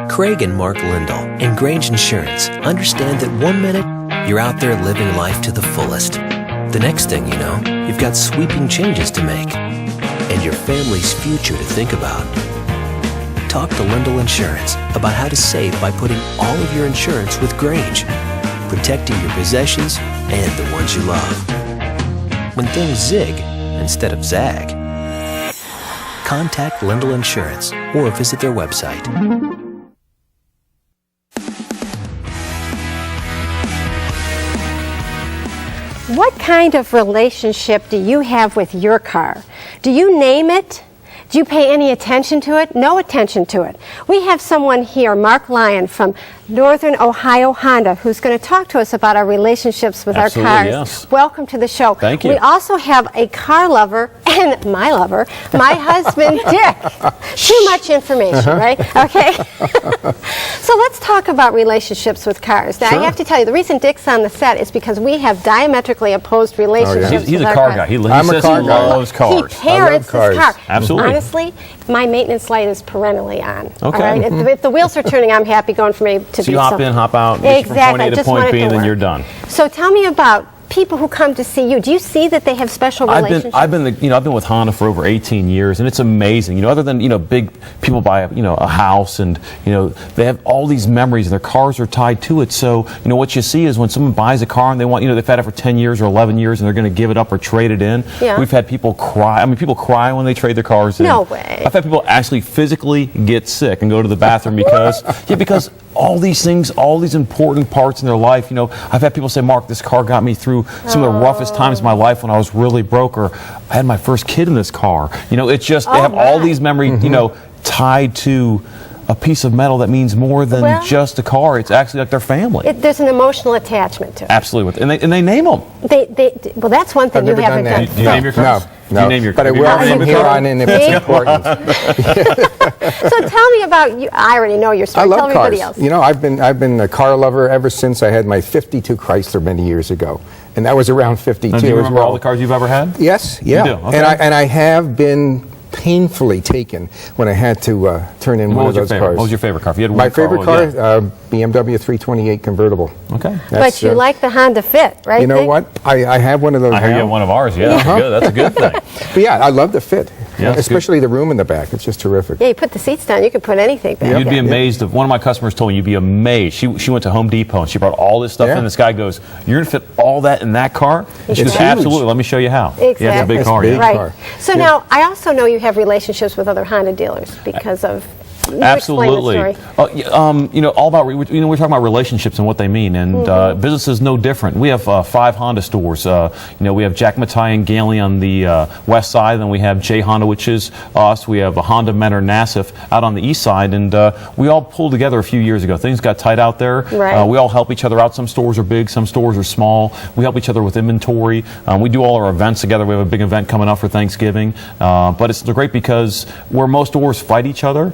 Craig and Mark Lindahl and Grange Insurance understand that 1 minute you're out there living life to the fullest. The next thing you know, you've got sweeping changes to make and your family's future to think about. Talk to Lindahl Insurance about how to save by putting all of your insurance with Grange, protecting your possessions and the ones you love. When things zig instead of zag, contact Lindahl Insurance or visit their website. What kind of relationship do you have with your car? Do you name it? Do you pay any attention to it? No attention to it. We have someone here, Mark Lyon from Northern Ohio Honda, who's going to talk to us about our relationships with our cars. Yes. Welcome to the show. Thank you. We also have a car lover and my lover, my husband Dick. Too much information, right? Okay. So let's talk about relationships with cars. Now, I have to tell you, the reason Dick's on the set is because we have diametrically opposed relationships. He's with a our car cars. guy. He I'm a says car he guy. loves cars. He parents his car. Absolutely. Honestly, my maintenance light is perennially on. Okay. All right? If the wheels are turning, I'm happy going from A to B. So you hop in, hop out, get you from point A to point B, and then you're done. So tell me about people who come to see you. Do you see that they have special relationships? I've been with Honda for over 18 years, and it's amazing. Other than big people buy a house, and they have all these memories, and their cars are tied to it. So what you see is when someone buys a car and they want they've had it for 10 years or 11 years, and they're going to give it up or trade it in. Yeah. We've had people cry. I mean, people cry when they trade their cars in. No way. I've had people actually physically get sick and go to the bathroom because because all these things, all these important parts in their life. I've had people say, Mark, this car got me through some of the roughest times in my life when I was really broke, or I had my first kid in this car. It's just, they have all these memories, tied to a piece of metal that means more than just a car. It's actually like their family. There's an emotional attachment to it. Absolutely. And they name them. Well, that's one thing you haven't done. Do you name your cars? No. You name your but I will from here on in if it's important. So tell me about you. I already know your story. I love Tell everybody cars. else. I've been a car lover ever since I had my 52 Chrysler many years ago. And that was around 52 Do you as remember well. all the cars you've ever had? Yes, yeah. You do? Okay. And I have been painfully taken when I had to turn in one of those cars. What was your favorite car? If you had one My favorite car, yeah. BMW 328 convertible. Okay. But you like the Honda Fit, right? You know Dick? what? I have one of those I hear you now. have one of ours. Yeah, that's a good thing. But yeah, I love the Fit. Yeah, especially the room in the back. It's just terrific. Yeah, you put the seats down. You can put anything back. You'd be amazed. One of my customers told me you'd be amazed. She went to Home Depot and she brought all this stuff in. This guy goes, "You're gonna fit all that in that car?" And she goes, huge. "Absolutely. Let me show you how." Exactly. Yeah, it's a big car. big. Yeah. Right. car. So now, I also know you have relationships with other Honda dealers because of. Absolutely. Explain the story. All about we're talking about relationships and what they mean, and business is no different. We have 5 Honda stores. We have Jack Matai and Gailey on the west side, then we have J Honda, which is us. We have a Honda Mentor Nassif out on the east side, and we all pulled together a few years ago. Things got tight out there. Right. We all help each other out. Some stores are big, some stores are small. We help each other with inventory. We do all our events together. We have a big event coming up for Thanksgiving, but it's great because where most stores fight each other.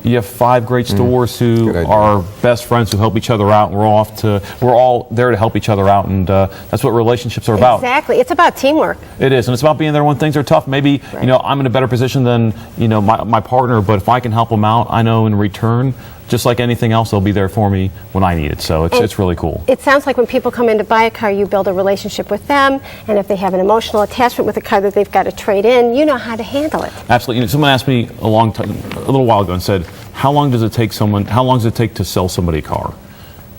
You have 5 great stores who are best friends who help each other out. We're all there to help each other out, and that's what relationships are about. Exactly. It's about teamwork. It is, and it's about being there when things are tough. Maybe I'm in a better position than my partner, but if I can help them out, I know in return, just like anything else, they'll be there for me when I need it. So it's really cool. It sounds like when people come in to buy a car, you build a relationship with them, and if they have an emotional attachment with a car that they've got to trade in, you know how to handle it. Absolutely. Someone asked me a little while ago and said, how long does it take to sell somebody a car?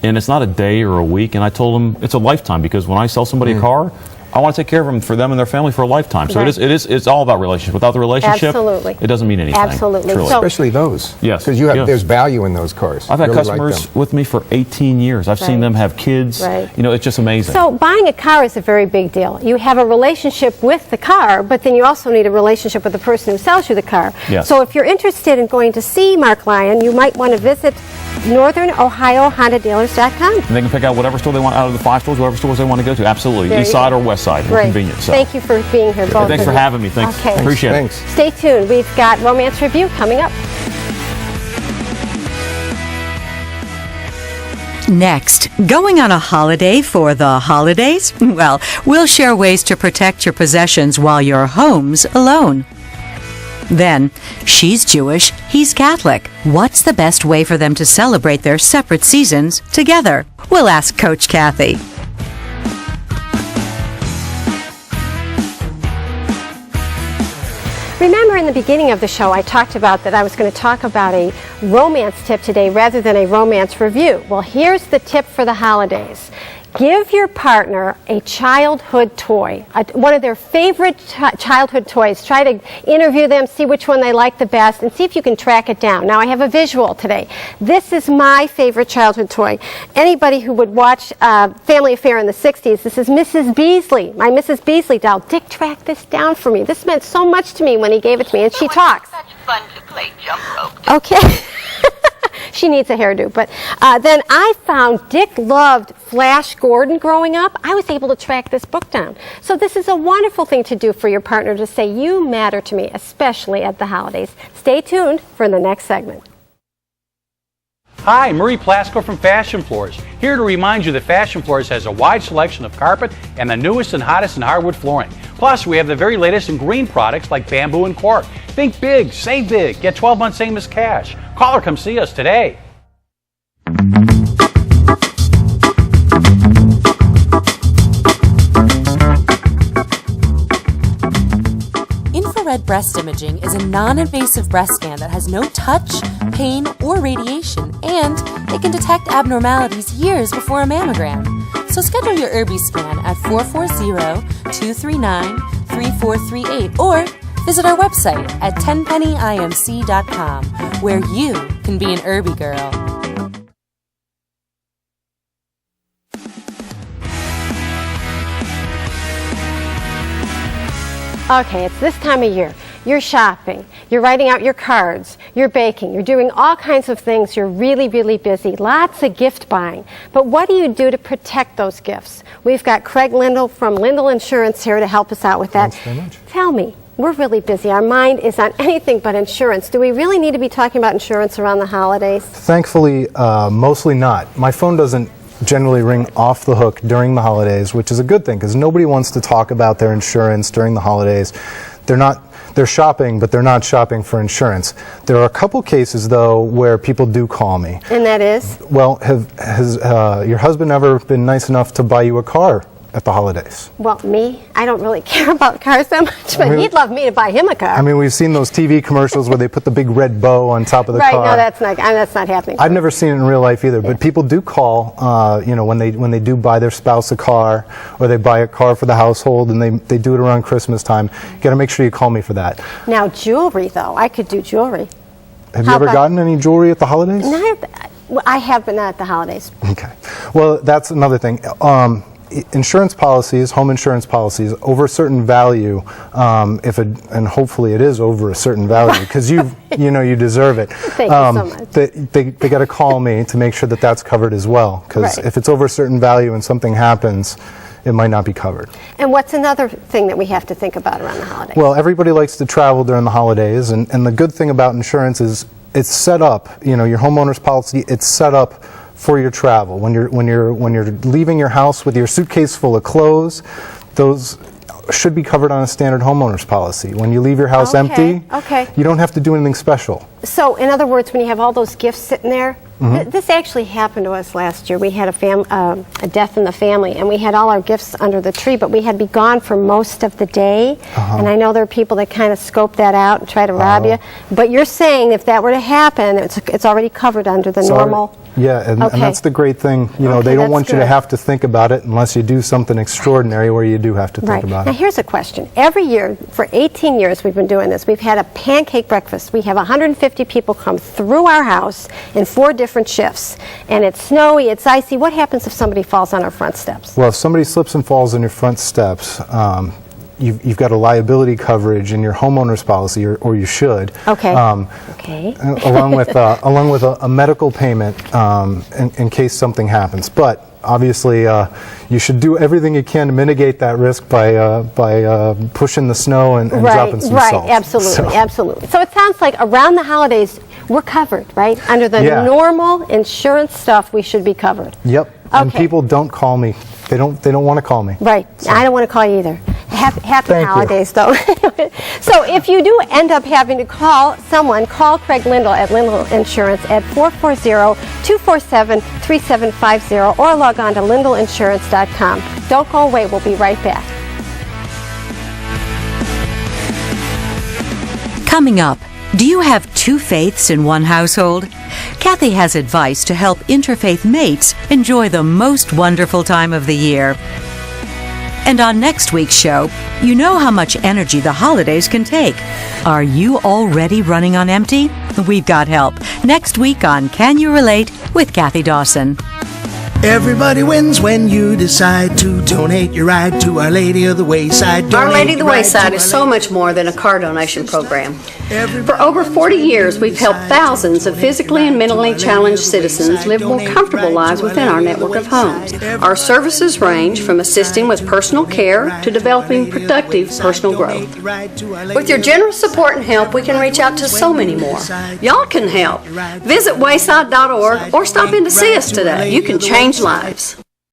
And it's not a day or a week, and I told them it's a lifetime, because when I sell somebody a car, I want to take care of them for them and their family for a lifetime. So it's all about relationship. Without the relationship, it doesn't mean anything. Absolutely. Truly. So, especially those. Yes. Because there's value in those cars. I've had Really customers like with me for 18 years. I've seen them have kids. Right. It's just amazing. So buying a car is a very big deal. You have a relationship with the car, but then you also need a relationship with the person who sells you the car. Yes. So if you're interested in going to see Mark Lyon, you might want to visit NorthernOhioHondaDealers.com. And they can pick out whatever store they want out of the 5 stores, whatever stores they want to go to. Absolutely. East side or west side. More convenient. So. Thank you for being here, both. Thanks for having me. Thanks. Okay. Appreciate Thanks. it. Stay tuned. We've got Romance Review coming up. Next, going on a holiday for the holidays? Well, we'll share ways to protect your possessions while your home's alone. Then, she's Jewish, he's Catholic. What's the best way for them to celebrate their separate seasons together? We'll ask Coach Kathy. Remember in the beginning of the show I talked about that I was going to talk about a romance tip today rather than a romance review. Well, here's the tip for the holidays. Give your partner a childhood toy, one of their favorite childhood toys. Try to interview them, see which one they like the best, and see if you can track it down. Now, I have a visual today. This is my favorite childhood toy. Anybody who would watch Family Affair in the 60s, this is Mrs. Beasley, my Mrs. Beasley doll. Dick tracked this down for me. This meant so much to me when he gave it to me, and she talks. Such fun to play jump rope. Okay. She needs a hairdo. But then I found Dick loved Flash Gordon growing up. I was able to track this book down. So this is a wonderful thing to do for your partner, to say, you matter to me, especially at the holidays. Stay tuned for the next segment. Hi, Murray Plasko from Fashion Floors, here to remind you that Fashion Floors has a wide selection of carpet and the newest and hottest in hardwood flooring. Plus, we have the very latest in green products like bamboo and cork. Think big, save big, get 12 months same as cash. Call or come see us today. Infrared breast imaging is a non-invasive breast scan that has no touch, pain, or radiation, and it can detect abnormalities years before a mammogram. So schedule your IRBI scan at 440-239-3438 or visit our website at tenpennyimc.com, where you can be an IRBI girl. Okay, it's this time of year. You're shopping, you're writing out your cards, you're baking, you're doing all kinds of things. You're really, really busy. Lots of gift buying. But what do you do to protect those gifts? We've got Craig Lindell from Lindell Insurance here to help us out with that. Thanks very much. Tell me, we're really busy. Our mind is on anything but insurance. Do we really need to be talking about insurance around the holidays? Thankfully, mostly not. My phone doesn't generally ring off the hook during the holidays, which is a good thing because nobody wants to talk about their insurance during the holidays. They're shopping, but they're not shopping for insurance. There are a couple cases, though, where people do call me. And that is? Well, has your husband ever been nice enough to buy you a car at the holidays? Well, me? I don't really care about cars that much, but he'd love me to buy him a car. I mean, we've seen those TV commercials where they put the big red bow on top of the car. Right, no, that's not happening. I've never seen it in real life either, but people do call, when they do buy their spouse a car, or they buy a car for the household, and they do it around Christmas time. You got to make sure you call me for that. Now, jewelry, though. I could do jewelry. Have you ever gotten any jewelry at the holidays? Well, I have, but not at the holidays. Okay. Well, that's another thing. Insurance policies, home insurance policies, over a certain value, and hopefully it is over a certain value, because you deserve it. Thank you so much. They got to call me to make sure that that's covered as well, because Right. if it's over a certain value and something happens, it might not be covered. And what's another thing that we have to think about around the holidays? Well, everybody likes to travel during the holidays, and the good thing about insurance is it's set up. Your homeowner's policy, it's set up for your travel. When you're leaving your house with your suitcase full of clothes, those should be covered on a standard homeowner's policy. When you leave your house empty, you don't have to do anything special. So, in other words, when you have all those gifts sitting there, this actually happened to us last year. We had a death in the family, and we had all our gifts under the tree, but we had to be gone for most of the day. And I know there are people that kind of scope that out and try to rob you. But you're saying if that were to happen, it's already covered under the normal. Yeah, and that's the great thing. They don't want you to have to think about it unless you do something extraordinary where you do have to think about Now, it. here's a question. Every year, for 18 years we've been doing this, we've had a pancake breakfast. We have 150 people come through our house in 4 different shifts. And it's snowy, it's icy. What happens if somebody falls on our front steps? Well, if somebody slips and falls on your front steps, you've got a liability coverage in your homeowner's policy, or you should. Okay. Along with a medical payment in case something happens. But obviously, you should do everything you can to mitigate that risk by pushing the snow and dropping some salt. Right, absolutely. So it sounds like around the holidays, we're covered, right? Under the normal insurance stuff, we should be covered. Yep. And people don't call me. They don't want to call me. Right. So. I don't want to call you either. Happy Thank you. holidays, though. So if you do end up having to call someone, call Craig Lindell at Lindell Insurance at 440-247-3750 or log on to lindellinsurance.com. Don't go away. We'll be right back. Coming up, do you have two faiths in one household? Kathy has advice to help interfaith mates enjoy the most wonderful time of the year. And on next week's show, you know how much energy the holidays can take. Are you already running on empty? We've got help. Next week on Can You Relate with Kathy Dawson. Everybody wins when you decide to donate your ride to Our Lady of the Wayside. Our Lady of the Wayside is so much more than a car donation program. For over 40 years, we've helped thousands of physically and mentally challenged citizens live more comfortable lives within our network of homes. Our services range from assisting with personal care to developing productive personal growth. With your generous support and help, we can reach out to so many more. Y'all can help. Visit wayside.org or stop in to see us today. You can change lives.